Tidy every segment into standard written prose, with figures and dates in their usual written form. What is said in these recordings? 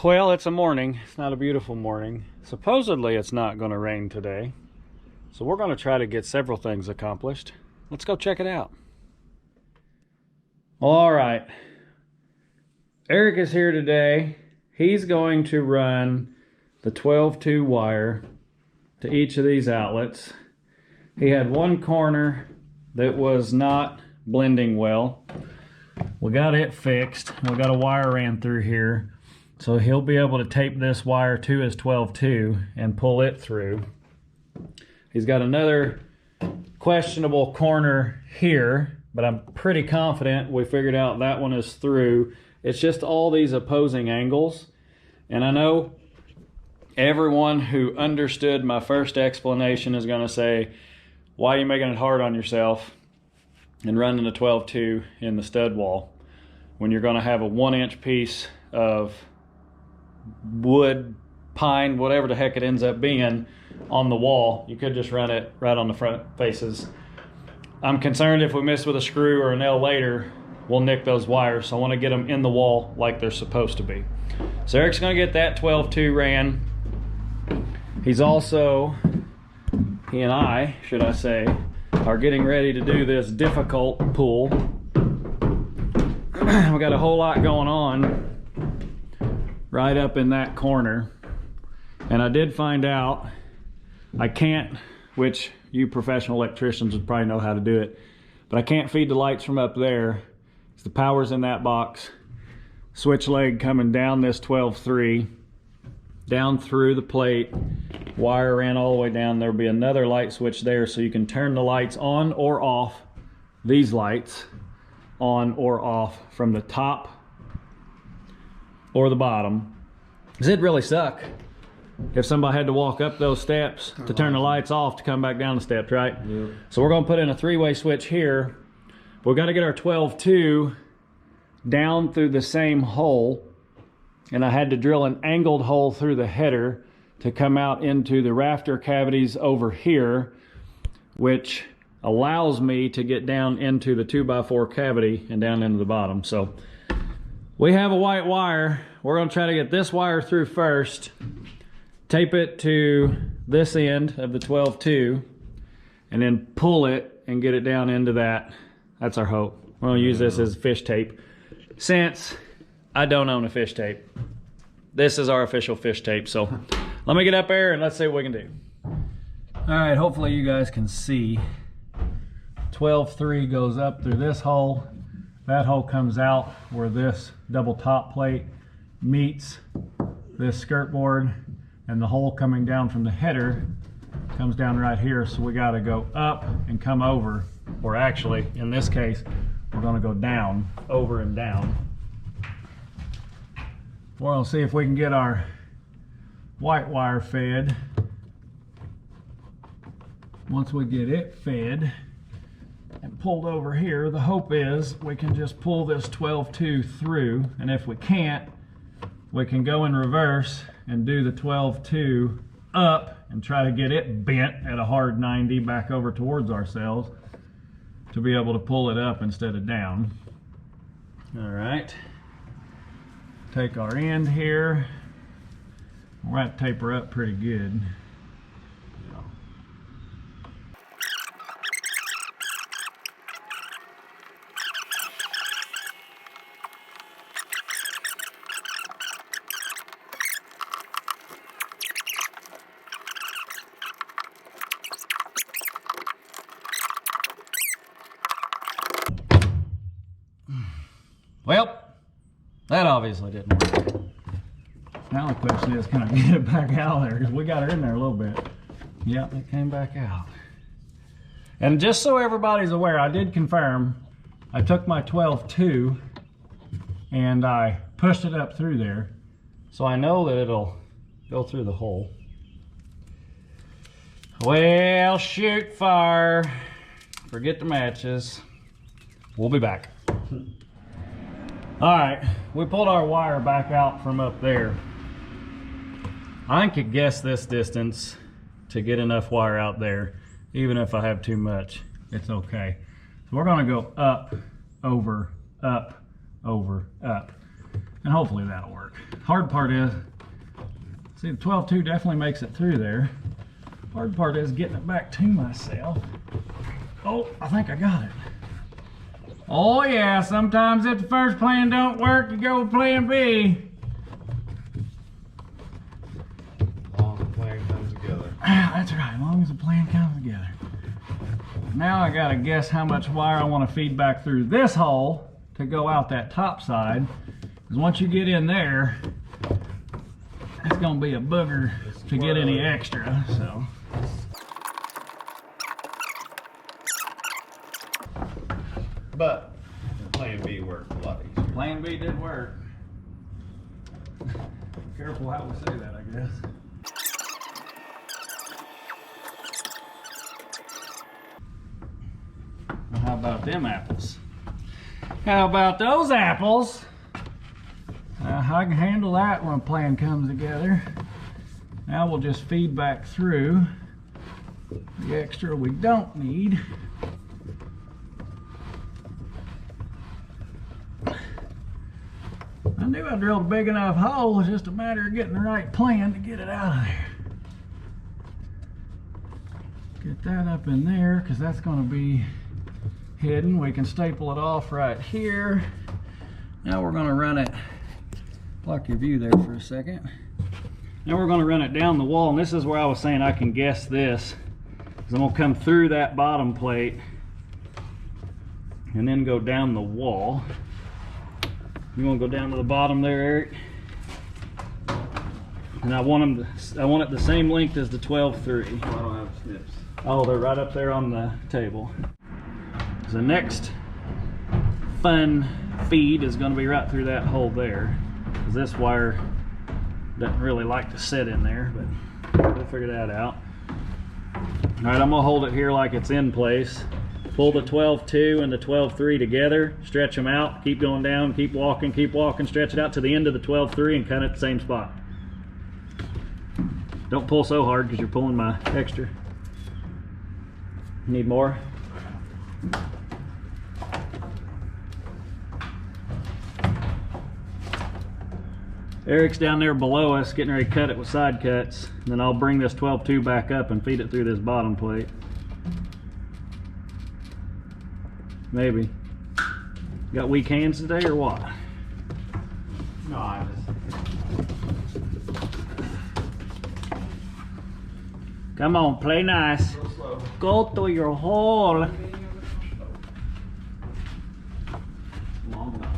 Well, it's a morning. It's not a beautiful morning. Supposedly it's not going to rain today. So we're going to try to get several things accomplished. Let's go check it out. All right. Eric is here today. He's going to run the 12-2 wire to each of these outlets. He had one corner that was not blending well. We got it fixed. We got a wire ran through here. So he'll be able to tape this wire to his 12-2 and pull it through. He's got another questionable corner here, but I'm pretty confident we figured out that one is through. It's just all these opposing angles. And I know everyone who understood my first explanation is going to say, why are you making it hard on yourself and running a 12-2 in the stud wall when you're going to have a 1-inch piece of wood, pine, whatever the heck it ends up being on the wall? You could just run it right on the front faces. I'm concerned if we miss with a screw or a nail later, we'll nick those wires. So I want to get them in the wall like they're supposed to be. So Eric's going to get that 12-2 ran. He's also, he and I, should I say, are getting ready to do this difficult pull. We got a whole lot going on right up in that corner, and I did find out I can't, which you professional electricians would probably know how to do it, but I can't feed the lights from up there. The power's in that box. Switch leg coming down this 12-3 down through the plate, wire ran all the way down. There'll be another light switch there, so you can turn the lights on or off, these lights on or off from the top or the bottom. Because it'd really suck if somebody had to walk up those steps to turn the lights off to come back down the steps, right? Yep. So we're going to put in a 3-way switch here. But we've got to get our 12-2 down through the same hole, and I had to drill an angled hole through the header to come out into the rafter cavities over here, which allows me to get down into the 2x4 cavity and down into the bottom. So we have a white wire. We're going to try to get this wire through first, tape it to this end of the 12-2, and then pull it and get it down into that. That's our hope. We're going to use this as fish tape. Since I don't own a fish tape, this is our official fish tape. So let me get up there and let's see what we can do. All right, hopefully you guys can see. 12-3 goes up through this hole. That hole comes out where this double top plate meets this skirt board, and the hole coming down from the header comes down right here. So we got to go up and come over, or actually in this case we're going to go down, over and down. We're going to see if we can get our white wire fed. Once we get it fed and pulled over here, the hope is we can just pull this 12-2 through, and if we can't, we can go in reverse and do the 12-2 up and try to get it bent at a hard 90 back over towards ourselves to be able to pull it up instead of down. All right, take our end here. We're going to taper up pretty good. Well, that obviously didn't work. Now the question is, can I get it back out of there? Because we got her in there a little bit. Yep, it came back out. And just so everybody's aware, I did confirm, I took my 12-2 and I pushed it up through there. So I know that it'll go through the hole. Well, shoot, fire. Forget the matches. We'll be back. All right, we pulled our wire back out from up there. I could guess this distance to get enough wire out there. Even if I have too much, it's okay. So we're gonna go up, over, up, over, up. And hopefully that'll work. Hard part is, see, the 12-2 definitely makes it through there. Hard part is getting it back to myself. Oh, I think I got it. Oh yeah, sometimes if the first plan don't work, you go with plan B. As long as the plan comes together. That's right, as long as the plan comes together. Now I gotta guess how much wire I want to feed back through this hole to go out that top side. Because once you get in there, it's gonna be a booger to get any extra, so. But plan B worked a lot easier. Plan B did work. Careful how we say that, I guess. Well, how about them apples? How about those apples? I can handle that when a plan comes together. Now we'll just feed back through the extra we don't need. I knew I drilled a big enough hole. It's just a matter of getting the right plan to get it out of there. Get that up in there because that's going to be hidden. We can staple it off right here. Now we're going to run it, block your view there for a second. Now we're going to run it down the wall, and this is where I was saying I can guess this. Because I'm going to come through that bottom plate and then go down the wall. You want to go down to the bottom there, Eric? And I want it the same length as the 12-3. I don't have snips. Oh, they're right up there on the table. The next fun feed is going to be right through that hole there. Because this wire doesn't really like to sit in there, but we'll figure that out. All right, I'm going to hold it here like it's in place. Pull the 12-2 and the 12-3 together, stretch them out, keep going down, keep walking, stretch it out to the end of the 12-3 and cut it at the same spot. Don't pull so hard because you're pulling my extra. Need more? Eric's down there below us getting ready to cut it with side cuts. And then I'll bring this 12-2 back up and feed it through this bottom plate. Maybe. Got weak hands today or what? No, I just... Come on, play nice. Real slow. Go to your hole. Long enough.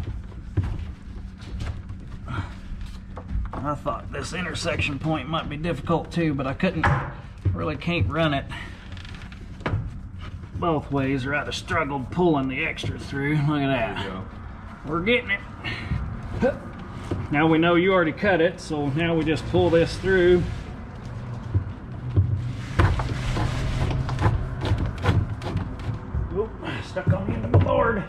I thought this intersection point might be difficult too, but I can't run it both ways, or I'd have struggled pulling the extra through. Look at that. There you go. We're getting it. Now we know you already cut it, so now we just pull this through. Oop, stuck on the end of the board.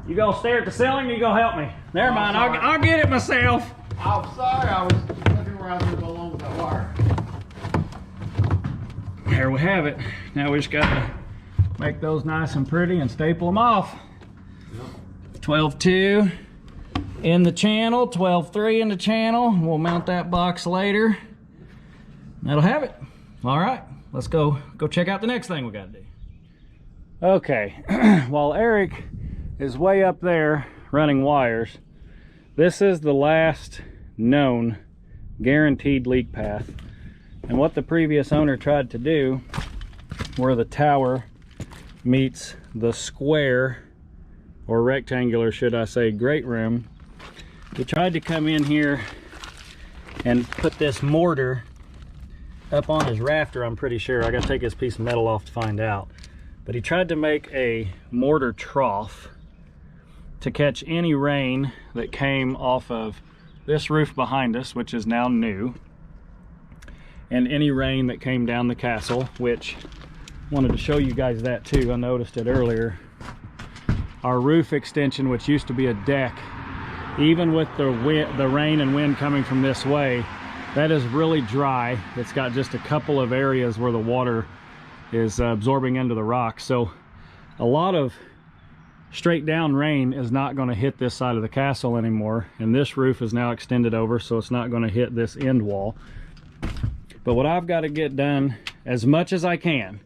You gonna stare at the ceiling or you gonna help me? Never mind, I'll get it myself. I'm sorry, I was looking around here along with that wire. There we have it. Now we just gotta make those nice and pretty and staple them off. Yep. 12-2 in the channel, 12-3 in the channel. We'll mount that box later. That'll have it. All right, let's go check out the next thing we gotta do. Okay, while Eric is way up there running wires, this is the last known guaranteed leak path. And what the previous owner tried to do, where the tower meets the square, or rectangular should I say, great room, he tried to come in here and put this mortar up on his rafter. I'm pretty sure I gotta take this piece of metal off to find out, but he tried to make a mortar trough to catch any rain that came off of this roof behind us, which is now new, and any rain that came down the castle, which wanted to show you guys that too. I noticed it earlier. Our roof extension, which used to be a deck, even with the rain and wind coming from this way, that is really dry. It's got just a couple of areas where the water is absorbing into the rock. So a lot of straight down rain is not going to hit this side of the castle anymore, and this roof is now extended over, so it's not going to hit this end wall. But what I've got to get done as much as I can,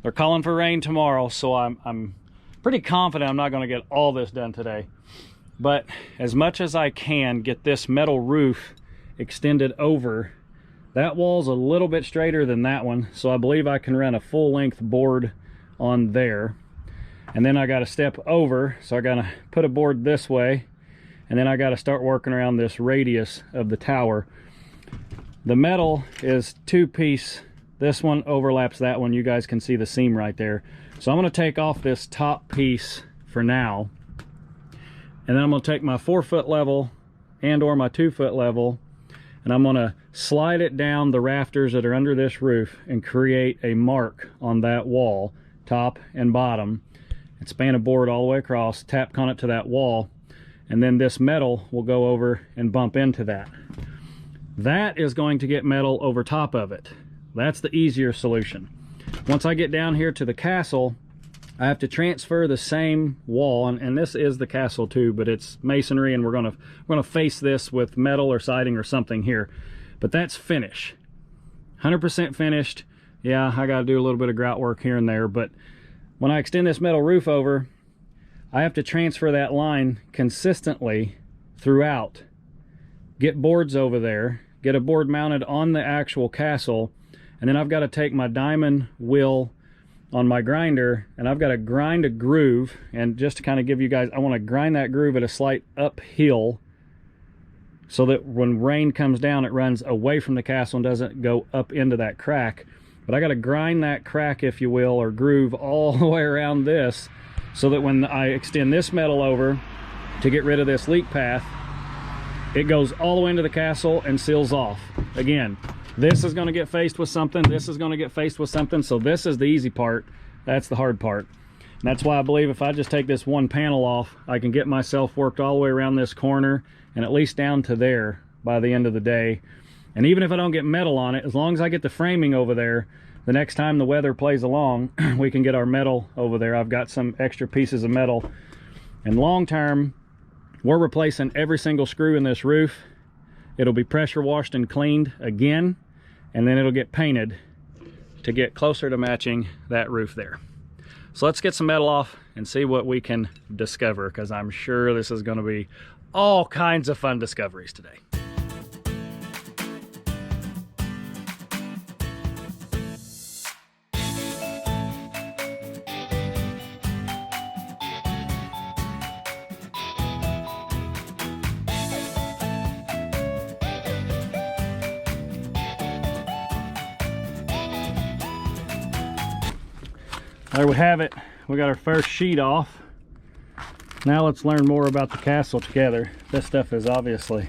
they're calling for rain tomorrow, so I'm pretty confident I'm not going to get all this done today, but as much as I can get this metal roof extended over. That wall's a little bit straighter than that one, so I believe I can run a full length board on there. And then I got to step over, so I got to put a board this way, and then I got to start working around this radius of the tower. The metal is 2-piece. This one overlaps that one. You guys can see the seam right there. So I'm going to take off this top piece for now, and then I'm going to take my 4-foot level and or my 2-foot level, and I'm going to slide it down the rafters that are under this roof and create a mark on that wall, top and bottom, and span a board all the way across, tap con it to that wall, and then this metal will go over and bump into that. That is going to get metal over top of it. That's the easier solution. Once I get down here to the castle, I have to transfer the same wall, and this is the castle too, but it's masonry, and we're gonna face this with metal or siding or something here. But that's finish, 100% finished. Yeah, I got to do a little bit of grout work here and there, but when I extend this metal roof over, I have to transfer that line consistently throughout. Get boards over there, get a board mounted on the actual castle, and then I've got to take my diamond wheel on my grinder, and I've got to grind a groove. And just to kind of give you guys, I want to grind that groove at a slight uphill so that when rain comes down, it runs away from the castle and doesn't go up into that crack. But I got to grind that crack, if you will, or groove all the way around this, so that when I extend this metal over to get rid of this leak path, it goes all the way into the castle and seals off. Again, this is going to get faced with something, this is going to get faced with something, so this is the easy part, that's the hard part. And that's why I believe if I just take this one panel off, I can get myself worked all the way around this corner and at least down to there by the end of the day. And even if I don't get metal on it, as long as I get the framing over there, the next time the weather plays along, we can get our metal over there. I've got some extra pieces of metal. And long term, we're replacing every single screw in this roof. It'll be pressure washed and cleaned again, and then it'll get painted to get closer to matching that roof there. So let's get some metal off and see what we can discover, because I'm sure this is going to be all kinds of fun discoveries today. There we have it. We got our first sheet off. Now let's learn more about the castle together. This stuff is obviously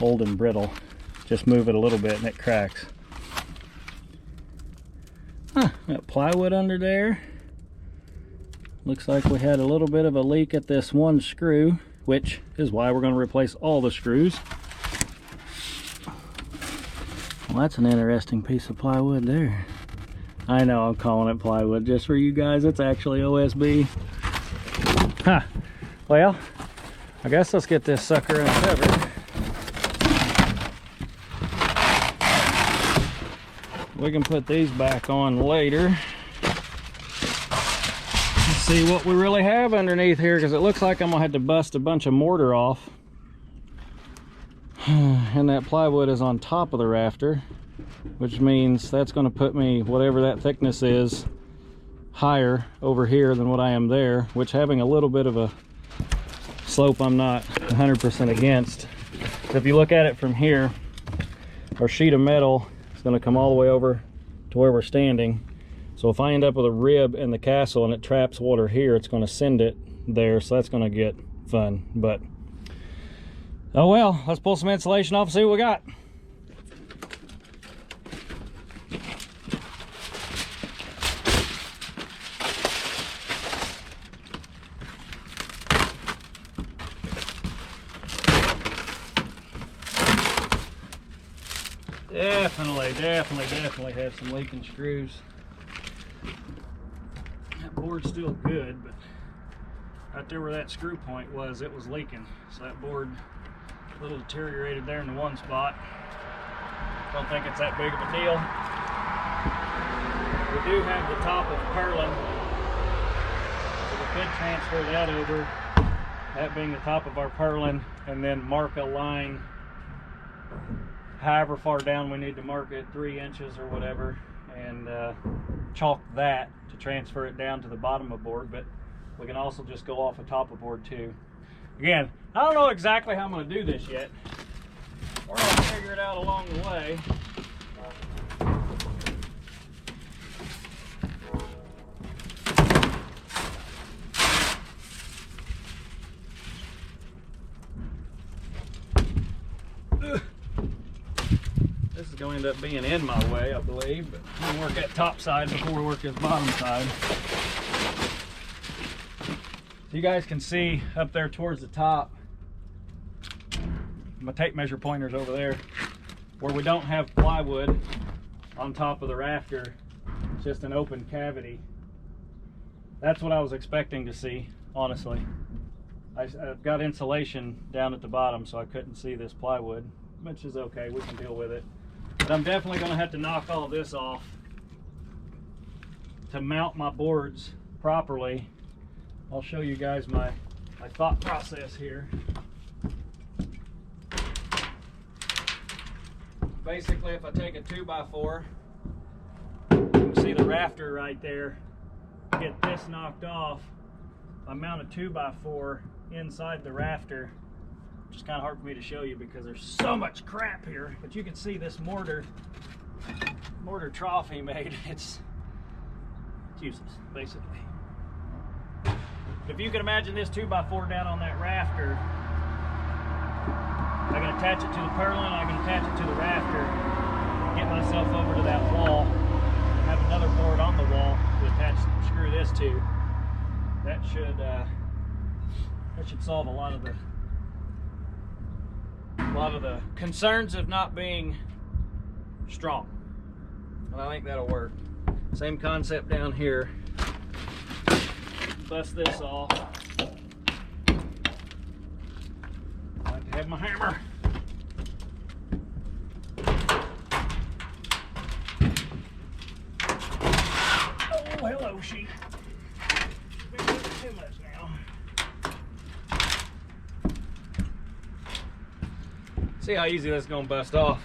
old and brittle. Just move it a little bit and it cracks. Huh, got plywood under there. Looks like we had a little bit of a leak at this one screw, which is why we're going to replace all the screws. Well, that's an interesting piece of plywood there. I know I'm calling it plywood just for you guys. It's actually OSB. Huh. Well, I guess let's get this sucker uncovered. We can put these back on later. Let's see what we really have underneath here, because it looks like I'm gonna have to bust a bunch of mortar off. And that plywood is on top of the rafter, which means that's going to put me, whatever that thickness is, higher over here than what I am there, which, having a little bit of a slope, I'm not 100% against. So if you look at it from here, our sheet of metal is going to come all the way over to where we're standing. So if I end up with a rib in the castle and it traps water here, it's going to send it there, so that's going to get fun. But oh well, let's pull some insulation off and see what we got. Definitely have some leaking screws. That board's still good, but right there where that screw point was, it was leaking. So that board a little deteriorated there in the one spot. Don't think it's that big of a deal. We do have the top of purlin, so we could transfer that over, that being the top of our purlin, and then mark a line however far down we need to mark it, 3 inches or whatever, and chalk that to transfer it down to the bottom of board. But we can also just go off the top of board too. Again, I don't know exactly how I'm going to do this yet. We're going to figure it out along the way. This is going to end up being in my way, I believe, but we'll work that top side before we work this bottom side. So you guys can see up there towards the top, my tape measure pointer's over there, where we don't have plywood on top of the rafter. It's just an open cavity. That's what I was expecting to see, honestly. I've got insulation down at the bottom, so I couldn't see this plywood, which is okay, we can deal with it. But I'm definitely going to have to knock all this off to mount my boards properly. I'll show you guys my thought process here. Basically, if I take a 2x4, you can see the rafter right there, get this knocked off, I mount a 2x4 inside the rafter. Which is kind of hard for me to show you because there's so much crap here, but you can see this mortar trough he made. It's useless, basically. If you can imagine this 2x4 down on that rafter, I can attach it to the purlin, I can attach it to the rafter, get myself over to that wall, have another board on the wall to attach, screw this to. That should solve a lot of the concerns of not being strong. And I think that'll work. Same concept down here. Bust this off. I like to have my hammer. Oh, hello, sheep. Been doing too much now. See how easy that's going to bust off.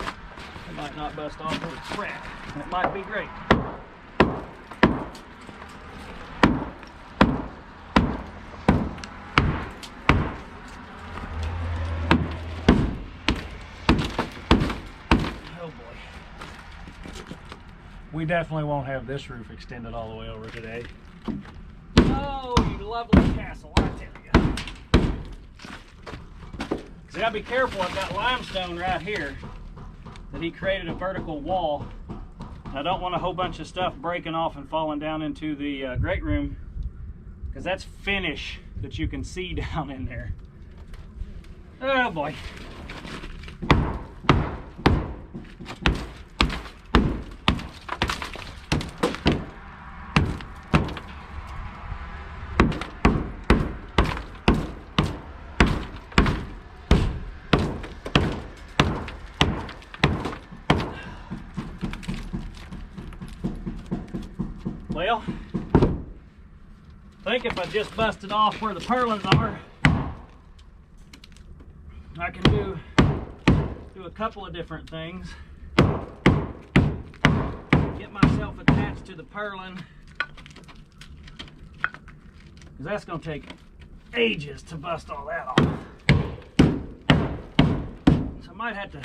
It might not bust off with its crap. It might be great. Oh boy. We definitely won't have this roof extended all the way over today. Oh, you lovely castle, I tell you. See, I gotta be careful. I've got limestone right here that he created a vertical wall. I don't want a whole bunch of stuff breaking off and falling down into the great room, because that's finish that you can see down in there. Oh boy. Well, I think if I just busted off where the purlins are, I can do a couple of different things. Get myself attached to the purlin, because that's going to take ages to bust all that off. So I might have to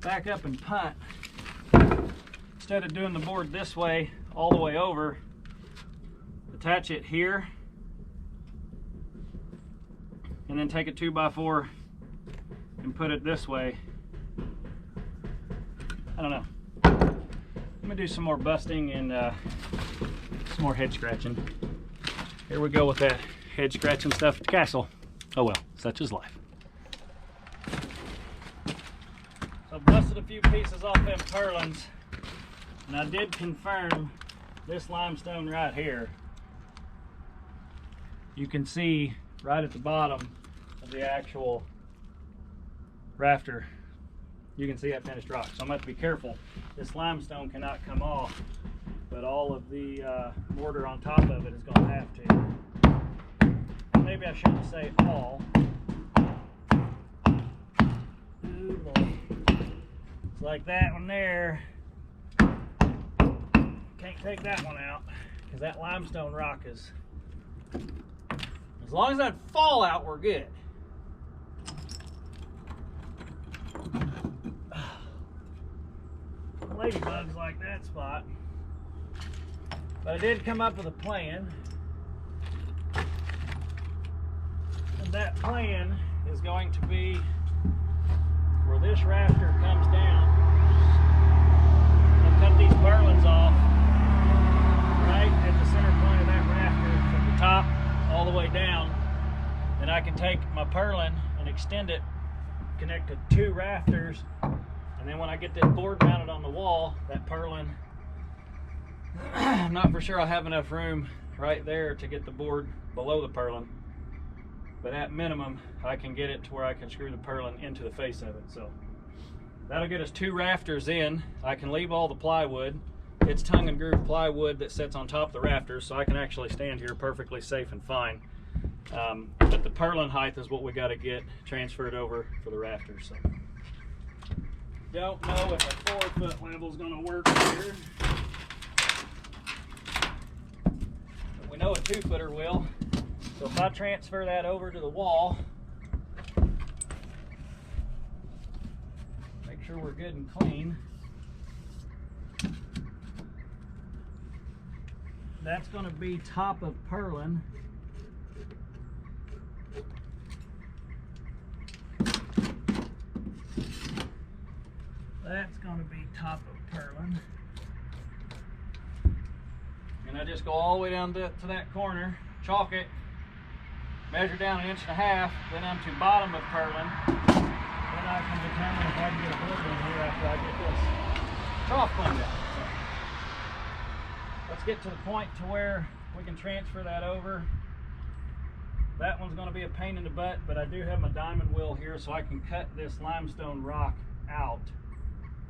back up and punt. Instead of doing the board this way, all the way over, attach it here, and then take a 2x4 and put it this way. I don't know. Let me do some more busting and some more head scratching. Here we go with that head scratching stuff at the castle. Oh well, such is life. So I busted a few pieces off them purlins, and I did confirm this limestone right here you can see right at the bottom of the actual rafter, you can see that finished rock. So I'm going to have to be careful. This limestone cannot come off, but all of the mortar on top of it is going to have to. Maybe I shouldn't say all. Ooh, Lord. It's like that one there. Can't take that one out because that limestone rock is, as long as that fall out, we're good. Ladybugs like that spot. But I did come up with a plan. And that plan is going to be where this rafter comes down. I'll cut these purlins off right at the center point of that rafter from the top all the way down. Then I can take my purlin and extend it, connect to 2 rafters, and then when I get this board mounted on the wall, that purlin, I'm not for sure I'll have enough room right there to get the board below the purlin, but at minimum I can get it to where I can screw the purlin into the face of it. So that'll get us 2 rafters in. I can leave all the plywood. It's tongue and groove plywood that sits on top of the rafters, so I can actually stand here perfectly safe and fine. But the purlin height is what we got to get transferred over for the rafters. So don't know if a 4-foot level is going to work here, but we know a 2-footer will. So if I transfer that over to the wall, make sure we're good and clean. That's going to be top of purlin. That's going to be top of purlin. And I just go all the way down to that corner, chalk it, measure down 1.5 inches, then I'm to bottom of purlin. Then I can determine if I can get a board in here after I get this trough cleaned out. So let's get to the point to where we can transfer that over. That one's going to be a pain in the butt, but I do have my diamond wheel here, so I can cut this limestone rock out,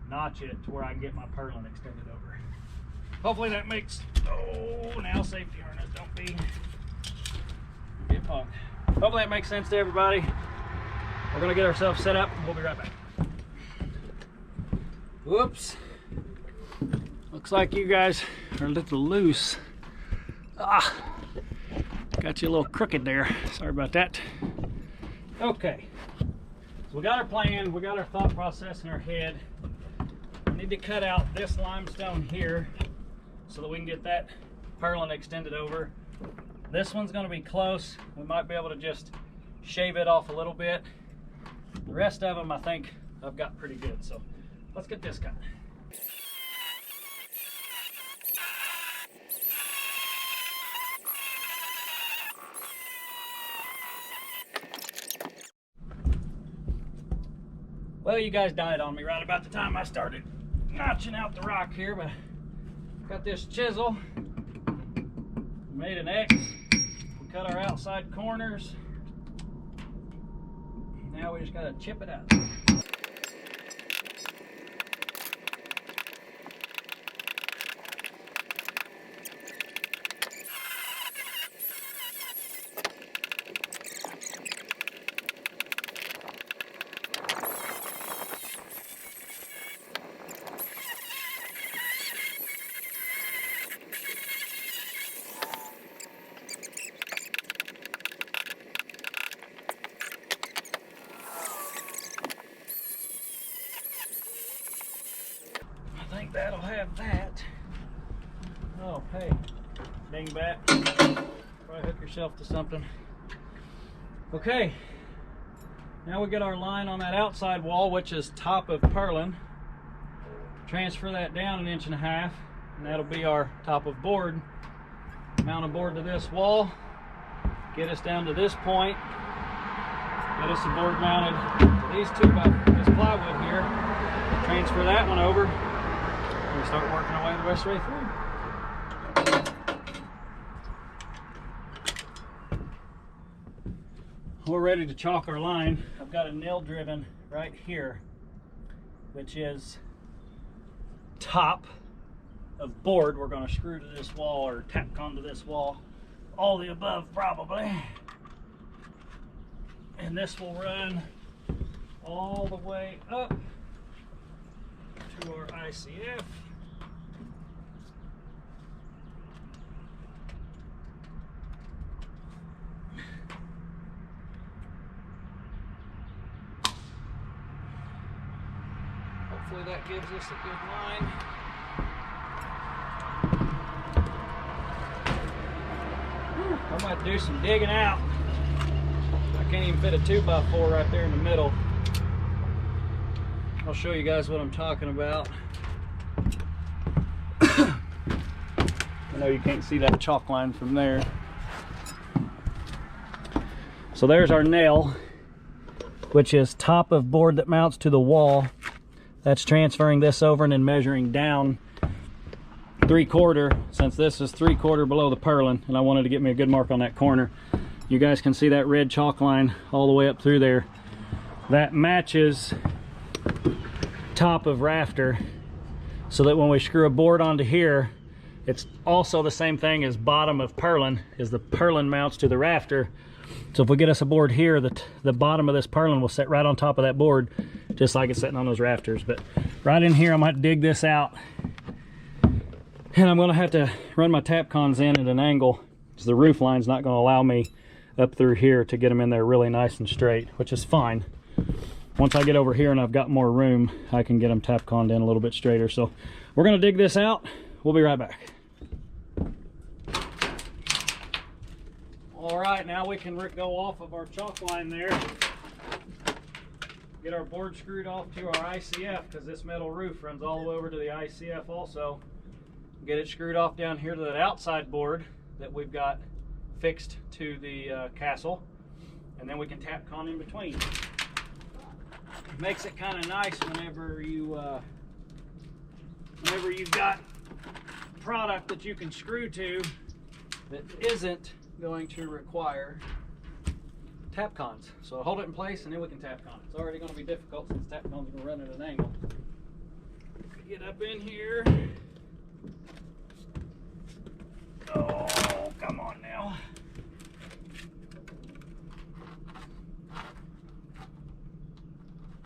notch it to where I can get my purlin extended over. Hopefully that makes, oh, now safety harness, don't be get punked. Hopefully that makes sense to everybody. We're gonna get ourselves set up and we'll be right back. Whoops. Looks like you guys are a little loose. Ah, got you a little crooked there. Sorry about that. Okay, so we got our plan, we got our thought process in our head. We need to cut out this limestone here so that we can get that purlin extended over. This one's going to be close. We might be able to just shave it off a little bit. The rest of them I think I've got pretty good. So let's get this cut. Well, you guys died on me right about the time I started notching out the rock here, but got this chisel, made an X, we cut our outside corners, now we just gotta chip it out. I think that'll have that. Oh, hey, dingbat. Probably hook yourself to something. Okay, now we get our line on that outside wall, which is top of purlin. Transfer that down 1.5 inches, and that'll be our top of board. Mount a board to this wall, get us down to this point, get us the board mounted to these two by this plywood here, transfer that one over, and start working our way the rest of the way through. we're ready to chalk our line. I've got a nail driven right here, which is top of board we're going to screw to this wall or tack onto this wall. All the above probably. And this will run all the way up to our ICF. Hopefully that gives us a good line. I might do some digging out. I can't even fit a 2x4 right there in the middle. I'll show you guys what I'm talking about. I know you can't see that chalk line from there. So there's our nail, which is top of board that mounts to the wall. That's transferring this over and then measuring down 3/4, since this is 3/4 below the purlin, and I wanted to get me a good mark on that corner. You guys can see that red chalk line all the way up through there. That matches top of rafter, so that when we screw a board onto here, it's also the same thing as bottom of purlin, is the purlin mounts to the rafter. So if we get us a board here, the bottom of this purlin will sit right on top of that board, just like it's sitting on those rafters. But right in here, I'm going to dig this out, and I'm going to have to run my tapcons in at an angle, because the roof line's not going to allow me up through here to get them in there really nice and straight, which is fine. Once I get over here and I've got more room, I can get them tapconed in a little bit straighter. So we're going to dig this out. We'll be right back. All right, now we can go off of our chalk line there. Get our board screwed off to our ICF, because this metal roof runs all the way over to the ICF also. Get it screwed off down here to that outside board that we've got fixed to the castle, and then we can tapcon in between. It makes it kind of nice whenever you've got product that you can screw to that isn't going to require tapcons. So hold it in place and then we can tapcon. It's already going to be difficult since tapcons are going to run at an angle. Get up in here. Oh, come on now.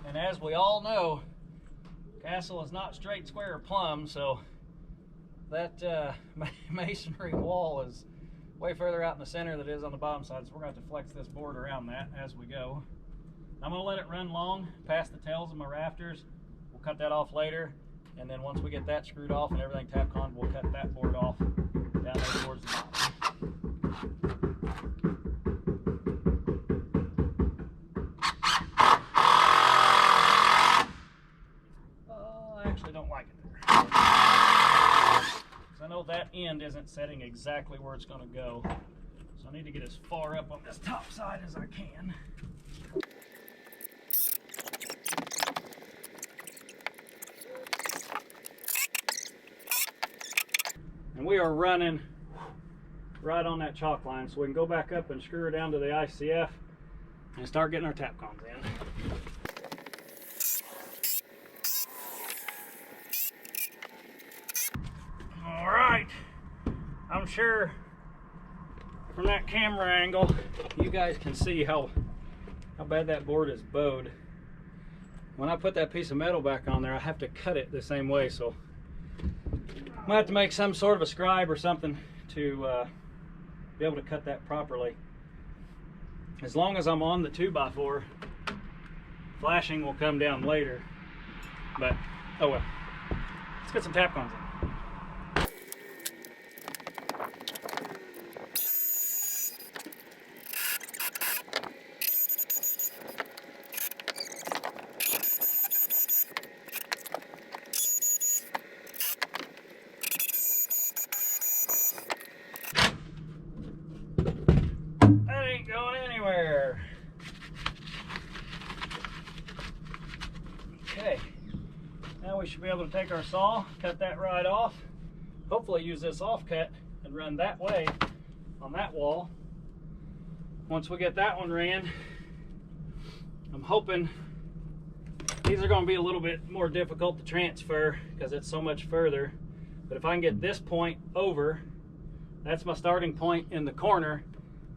And as we all know, castle is not straight, square, or plumb, so that masonry wall is way further out in the center than it is on the bottom side, so we're going to have to flex this board around that as we go. I'm going to let it run long past the tails of my rafters. We'll cut that off later, and then once we get that screwed off and everything tapconed, we'll cut that board off down there towards the bottom. I actually don't like it there. I know that end isn't setting exactly where it's going to go, so I need to get as far up on this top side as I can. And we are running right on that chalk line, so we can go back up and screw her down to the ICF and start getting our tapcons in. I'm sure from that camera angle you guys can see how bad that board is bowed. When I put that piece of metal back on there, I have to cut it the same way, so I'm gonna have to make some sort of a scribe or something to be able to cut that properly. As long as I'm on the 2x4, flashing will come down later, but oh well. Let's get some tapcons in. Okay, now we should be able to take our saw, cut that right off, hopefully use this offcut and run that way on that wall. Once we get that one ran, I'm hoping these are going to be a little bit more difficult to transfer because it's so much further. But if I can get this point over, that's my starting point in the corner.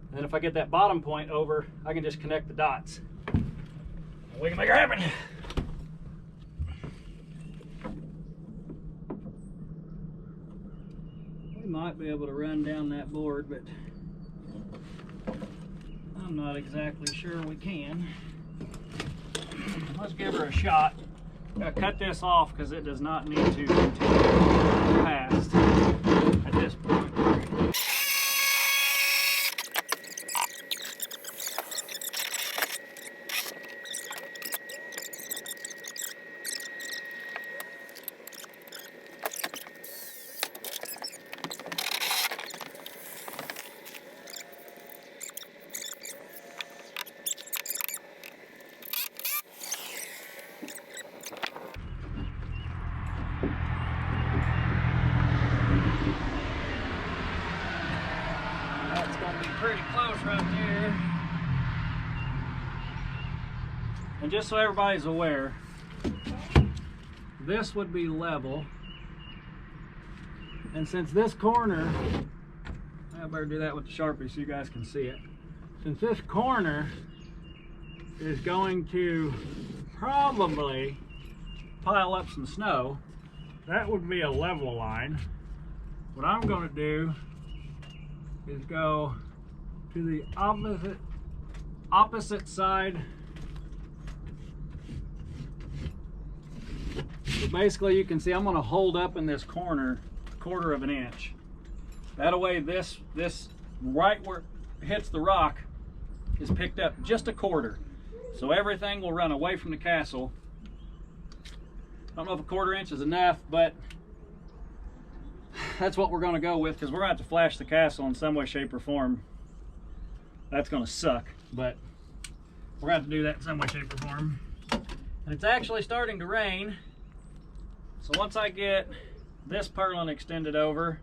And then if I get that bottom point over, I can just connect the dots. And we can make it happen. We might be able to run down that board, but I'm not exactly sure we can. Let's give her a shot. I'm going to cut this off because it does not need to continue past at this point. That's going to be pretty close right there. And just so everybody's aware, this would be level. And since this corner, I better do that with the Sharpie so you guys can see it. Since this corner is going to probably pile up some snow, that would be a level line. What I'm going to do is go to the opposite side. So basically you can see I'm going to hold up in this corner 1/4 of an inch. That way this right where it hits the rock is picked up just 1/4. So everything will run away from the castle. I don't know if 1/4 inch is enough, but that's what we're going to go with because we're going to have to flash the castle in some way, shape, or form. That's going to suck, but we're going to have to do that in some way, shape, or form. And it's actually starting to rain. So once I get this purlin extended over,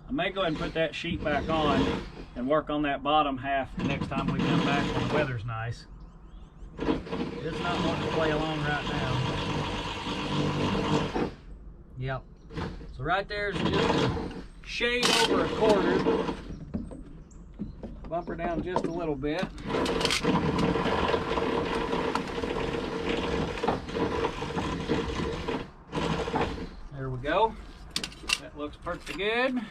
I may go ahead and put that sheet back on and work on that bottom half the next time we come back when the weather's nice. It's not wanting to play along right now. Yep. So right there's just a shade over 1/4. Bump her down just a little bit. There we go. That looks pretty good.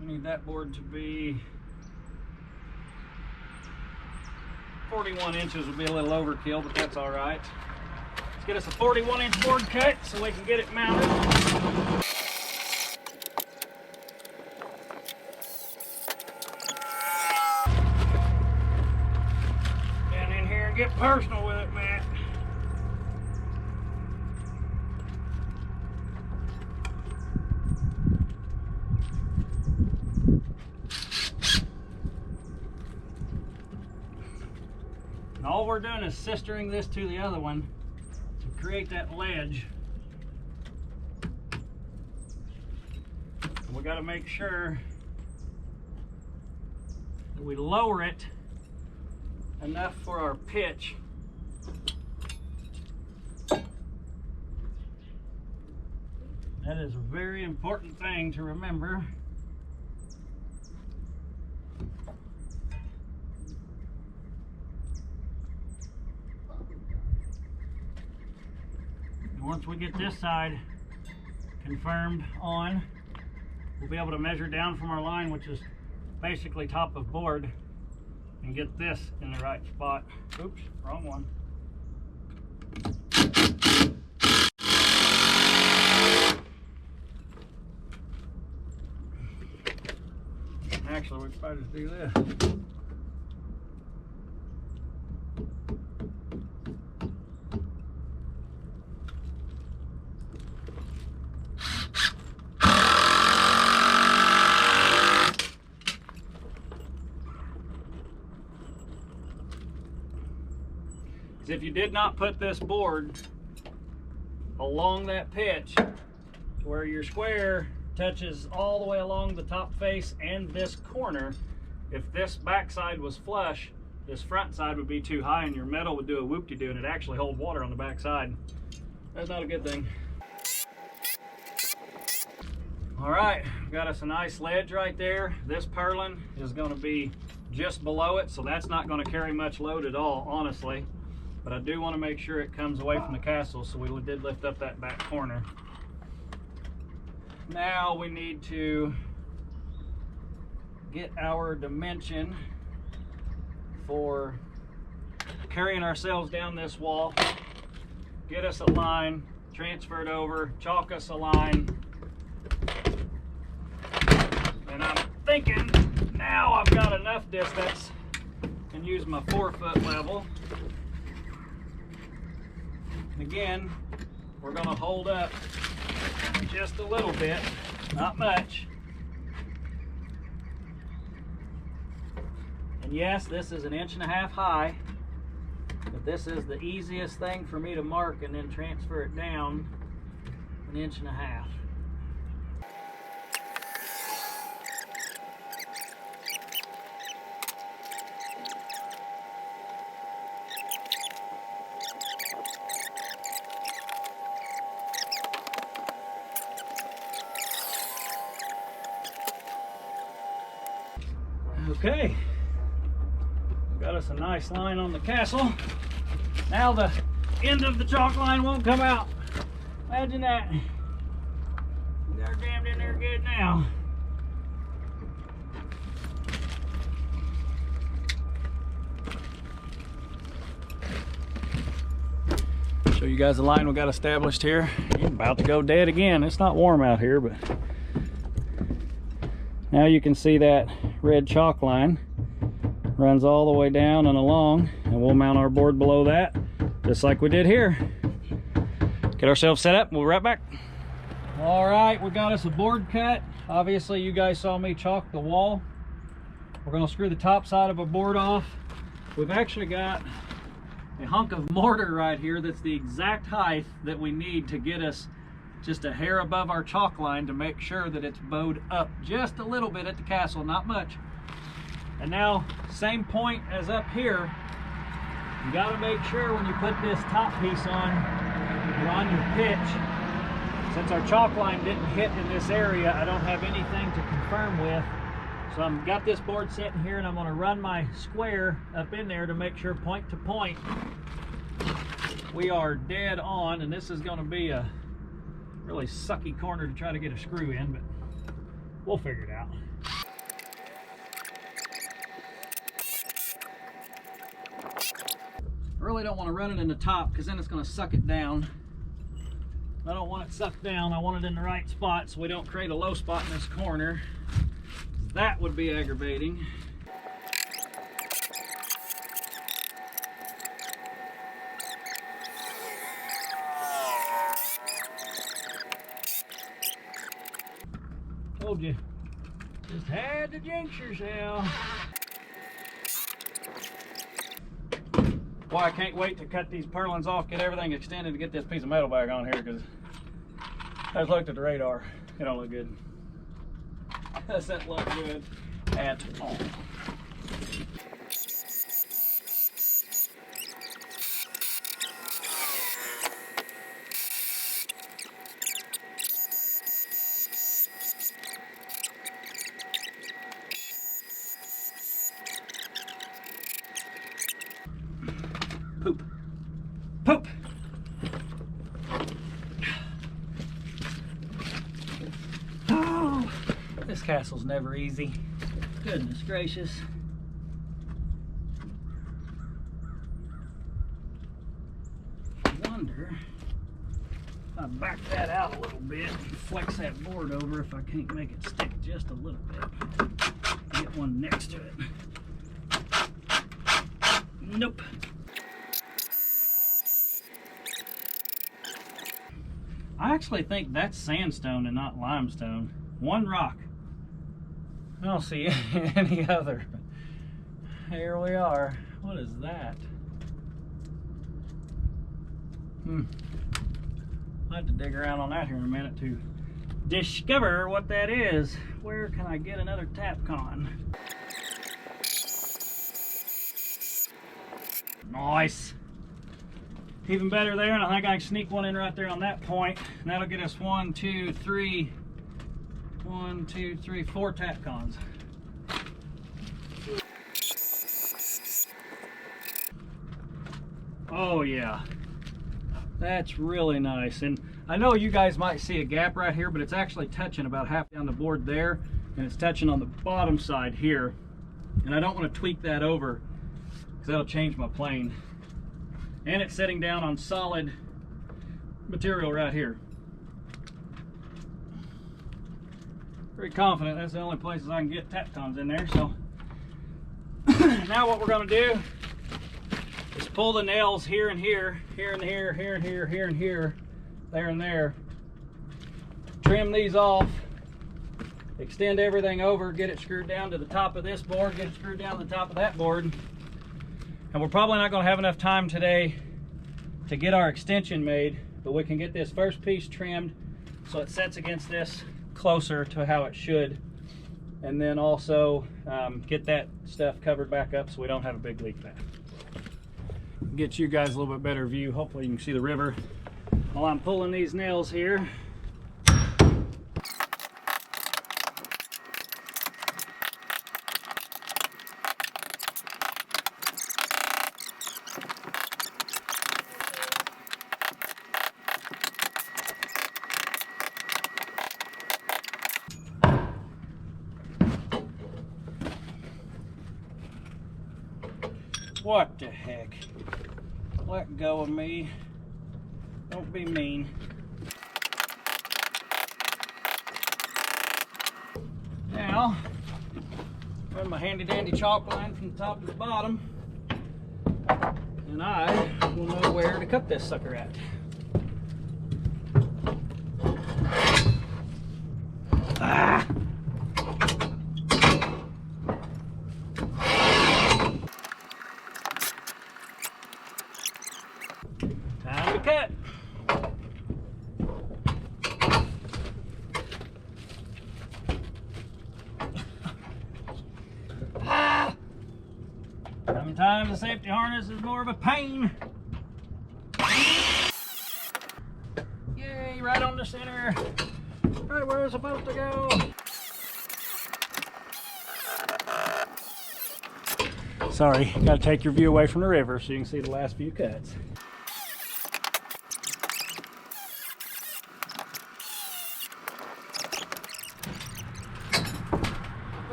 We need that board to be 41 inches. Would be a little overkill, but that's all right. Let's get us a 41-inch board cut so we can get it mounted. Down in here and get personal with it, Matt. And all we're doing is sistering this to the other one to create that ledge. And we got to make sure that we lower it enough for our pitch. That is a very important thing to remember. Once we get this side confirmed on, we'll be able to measure down from our line, which is basically top of board, and get this in the right spot. Oops, wrong one. Actually, we could probably just do this. is if you did not put this board along that pitch to where your square touches all the way along the top face and this corner, if this backside was flush, this front side would be too high and your metal would do a whoop-de-doo and it actually hold water on the backside. That's not a good thing. All right, got us a nice ledge right there. This purlin is going to be just below it, so that's not going to carry much load at all, honestly. But I do want to make sure it comes away from the castle, so we did lift up that back corner. Now we need to get our dimension for carrying ourselves down this wall. Get us a line, transfer it over, chalk us a line. And I'm thinking now I've got enough distance and use my 4-foot level. Again, we're going to hold up just a little bit, not much. And yes, this is 1.5 inches high, but this is the easiest thing for me to mark and then transfer it down 1.5 inches. Okay, got us a nice line on the castle. Now the end of the chalk line won't come out. Imagine that. They're jammed in there good now. Show you guys the line we got established here. You're about to go dead again. It's not warm out here, but now you can see that red chalk line runs all the way down and along, and we'll mount our board below that just like we did here. Get ourselves set up, we'll be right back. All right, we got us a board cut. Obviously you guys saw me chalk the wall. We're going to screw the top side of a board off. We've actually got a hunk of mortar right here that's the exact height that we need to get us just a hair above our chalk line to make sure that it's bowed up just a little bit at the castle, not much. And now, same point as up here, you got to make sure when you put this top piece on, you're on your pitch. Since our chalk line didn't hit in this area, I don't have anything to confirm with. So I've got this board sitting here and I'm going to run my square up in there to make sure point to point we are dead on. And this is going to be a really sucky corner to try to get a screw in, but we'll figure it out. I really don't want to run it in the top because then it's going to suck it down. I don't want it sucked down. I want it in the right spot so we don't create a low spot in this corner. That would be aggravating. Told you, just had to jinx yourself. Boy, I can't wait to cut these purlins off, get everything extended, to get this piece of metal back on here, because I just looked at the radar. It don't look good. Doesn't look good at all. Poop. Poop. Oh, this castle's never easy. Goodness gracious. I wonder if I back that out a little bit and flex that board over if I can't make it stick just a little bit. Get one next to it. Nope. I actually think that's sandstone and not limestone. One rock. I don't see any other. Here we are. What is that? I'll have to dig around on that here in a minute to discover what that is. Where can I get another Tapcon? Nice. Even better there, and I think I can sneak one in right there on that point. And that'll get us 4 Tapcons. Oh yeah, that's really nice. And I know you guys might see a gap right here, but it's actually touching about half down the board there, and it's touching on the bottom side here. And I don't want to tweak that over because that'll change my plane. And it's setting down on solid material right here. Very confident that's the only places I can get Tapcons in there. So now what we're going to do is pull the nails here and here, here and here, here and here, here and here, there and there. Trim these off, extend everything over, get it screwed down to the top of this board, get it screwed down to the top of that board. And we're probably not going to have enough time today to get our extension made, but we can get this first piece trimmed so it sets against this closer to how it should. And then also get that stuff covered back up so we don't have a big leak path. Get you guys a little bit better view. Hopefully you can see the river while I'm pulling these nails here. What the heck? Let go of me. Don't be mean. Now, run my handy dandy chalk line from the top to the bottom, and I will know where to cut this sucker at. Ah! Time to cut. Ah! Sometimes the safety harness is more of a pain. Yay, right on the center. Right where it's supposed to go. Sorry, gotta take your view away from the river so you can see the last few cuts.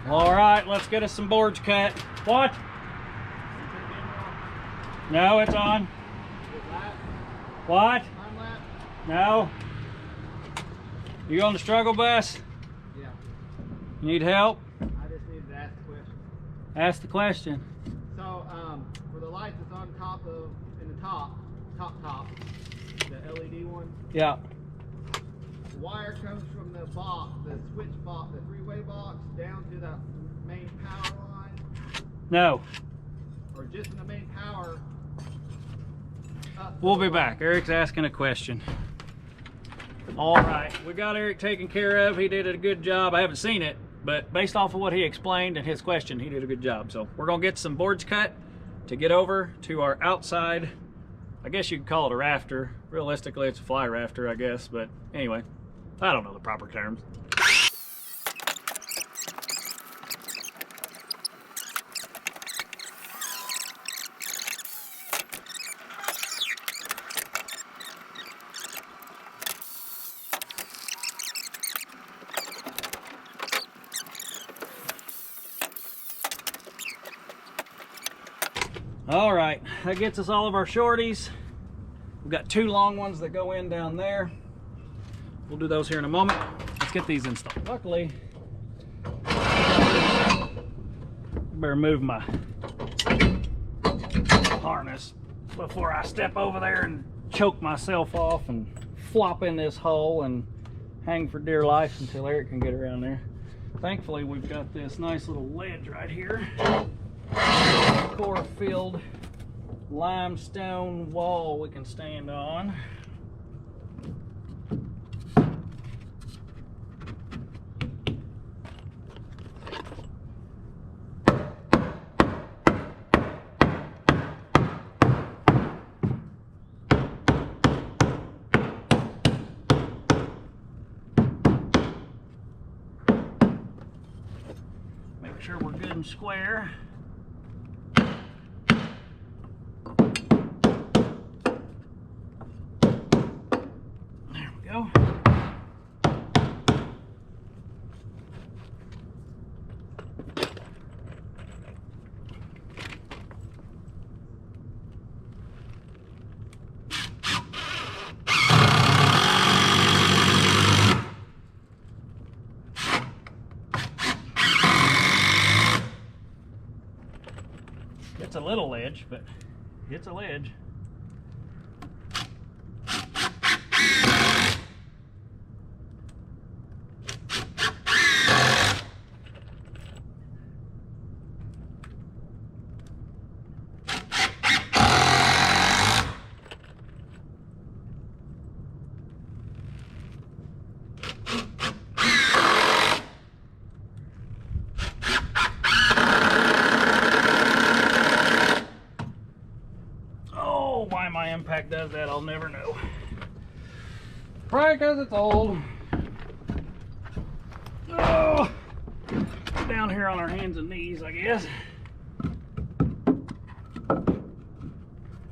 All right, let's get us some boards cut. What? No, it's on. What? No. You on the struggle bus? Yeah. You need help? I just needed to ask the question. Ask the question. So, for the light that's on top of, in the top, the LED one, Yeah. the wire comes from the box, the switch box, the three-way box, down to the main power line, No. or just in the main power. We'll be back. Eric's asking a question. All right, we got Eric taken care of. He did a good job. I haven't seen it, but based off of what he explained and his question, he did a good job. So we're gonna get some boards cut to get over to our outside, I guess you could call it a rafter. Realistically, it's a fly rafter, I guess, but anyway, I don't know the proper terms. All right, that gets us all of our shorties. We've got 2 long ones that go in down there. We'll do those here in a moment. Let's get these installed. Luckily, better move my harness before I step over there and choke myself off and flop in this hole and hang for dear life until Eric can get around there. Thankfully, we've got this nice little ledge right here. Core filled limestone wall we can stand on. Make sure we're good and square. Go. It's a little ledge, but it's a ledge. Why my impact does that, I'll never know. Probably because it's old. Oh, down here on our hands and knees, I guess.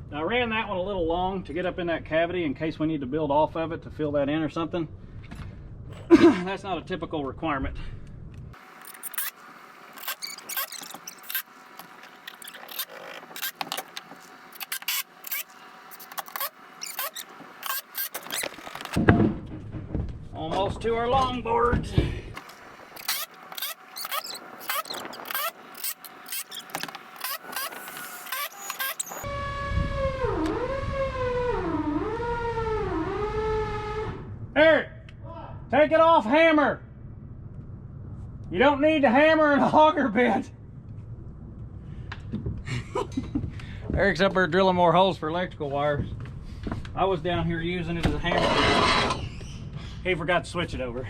Now, I ran that one a little long to get up in that cavity in case we need to build off of it to fill that in or something. That's not a typical requirement. Almost to our longboards. Eric, take it off hammer. You don't need to hammer an auger bit. Eric's up there drilling more holes for electrical wires. I was down here using it as a hammer. He forgot to switch it over.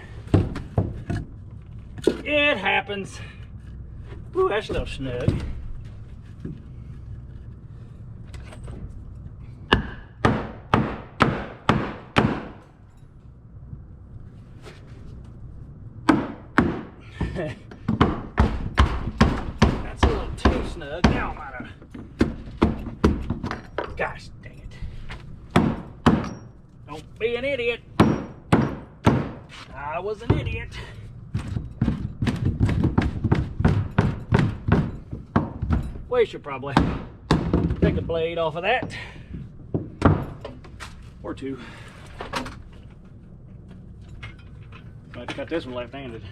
It happens. Ooh, that's a little snug. That's a little too snug. Now I'm out of... Gosh dang it. Don't be an idiot. I was an idiot. We should probably take a blade off of that. Or two. Might cut this one left-handed.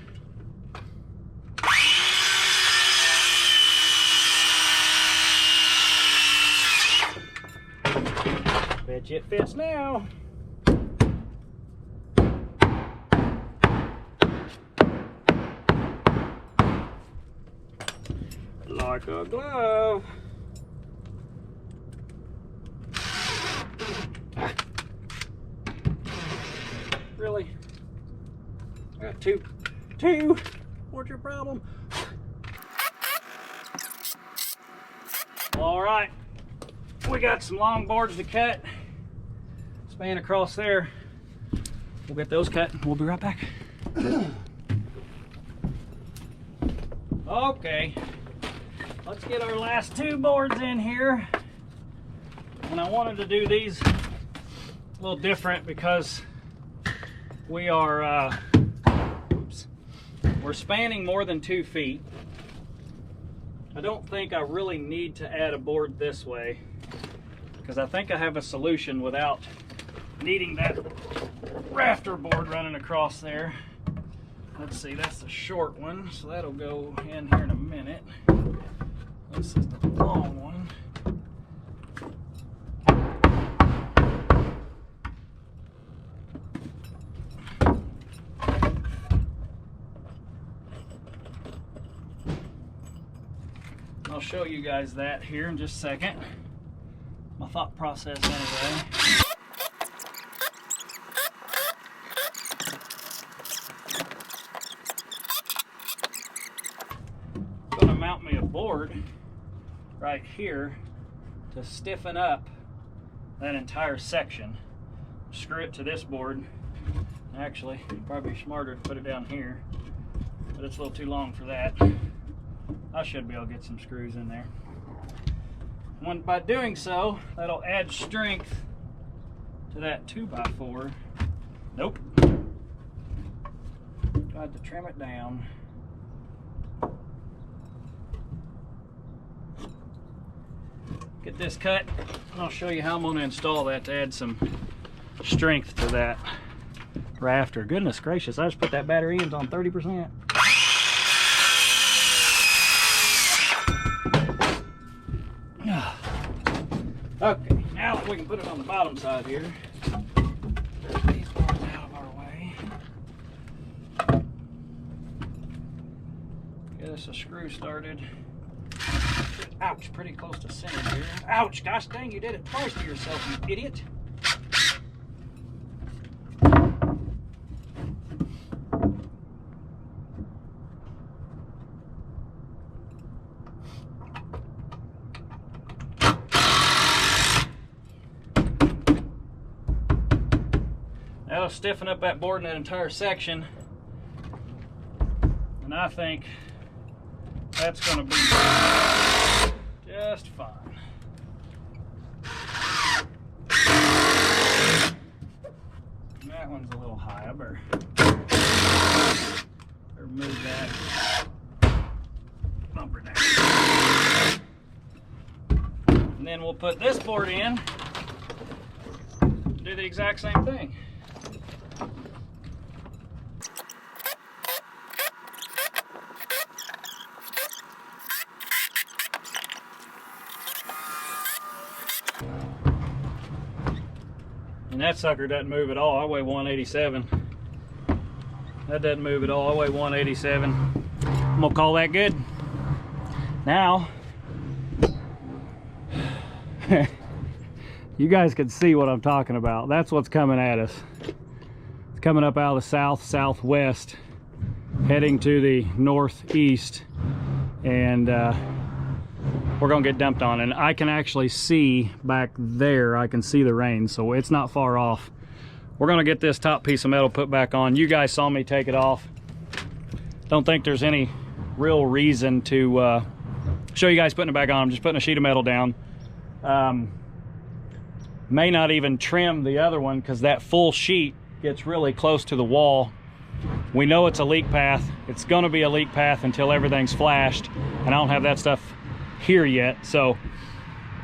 Bet you it fits now. Like a glove. Really? I got two. What's your problem? All right, we got some long boards to cut. Span across there. We'll get those cut and we'll be right back. Okay. Let's get our last two boards in here. And I wanted to do these a little different because we are we're spanning more than 2 feet. I don't think I really need to add a board this way because I think I have a solution without needing that rafter board running across there. Let's see, that's the short one, so that'll go in here in a minute. This is the long one. I'll show you guys that here in just a second. thought process anyway. I'm gonna mount me a board right here to stiffen up that entire section. Screw it to this board. Actually, it'd probably be smarter to put it down here, but it's a little too long for that. I should be able to get some screws in there. By doing so, that'll add strength to that 2x4. Nope. Tried to trim it down. Get this cut, and I'll show you how I'm going to install that to add some strength to that rafter. Goodness gracious, I just put that battery in on 30%. Okay, now we can put it on the bottom side here. These boards out of our way. Get us a screw started. Ouch, pretty close to center here. Ouch, gosh dang, you did it twice to yourself, you idiot. That'll stiffen up that board in that entire section, and I think that's going to be just fine. And that one's a little high. I better move that bumper down. And then we'll put this board in, do the exact same thing. And that sucker doesn't move at all. I weigh 187. That doesn't move at all. I weigh 187. I'm gonna call that good. Now, you guys can see what I'm talking about. That's what's coming at us. It's coming up out of the southwest, heading to the northeast, and we're gonna get dumped on. And I can actually see back there, I can see the rain, so it's not far off. We're gonna get this top piece of metal put back on. You guys saw me take it off. Don't think there's any real reason to show you guys putting it back on. I'm just putting a sheet of metal down. May not even trim the other one because that full sheet gets really close to the wall. We know it's a leak path. It's gonna be a leak path until everything's flashed, and I don't have that stuff here yet, so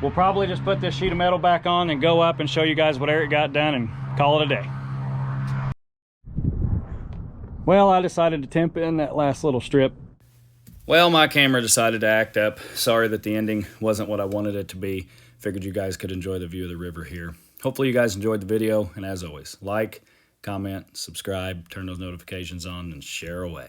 we'll probably just put this sheet of metal back on and go up and show you guys what Eric got done and call it a day. Well, I decided to temp in that last little strip. Well, my camera decided to act up. Sorry that the ending wasn't what I wanted it to be. Figured you guys could enjoy the view of the river here. Hopefully you guys enjoyed the video, and as always, like, comment, subscribe, turn those notifications on, and share away.